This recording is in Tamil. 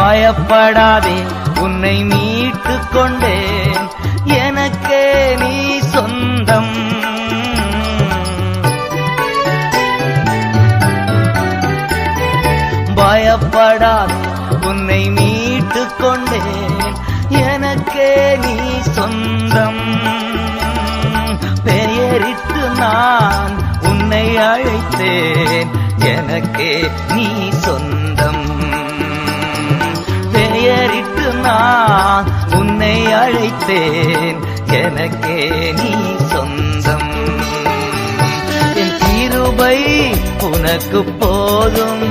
பயப்படாதே உன்னை மீட்டு கொண்டேன், எனக்கே நீ சொந்தம். பயப்படாதே உன்னை மீட்டு கொண்டேன், எனக்கே நீ சொந்தம். பெயரிட்டு நான் உன்னை அழைத்தேன், எனக்கே நீ சொந்தம். பெயரிட்டு நான் உன்னை அழைத்தேன், எனக்கே நீ சொந்தம். என் கிருபை உனக்கு போதும்,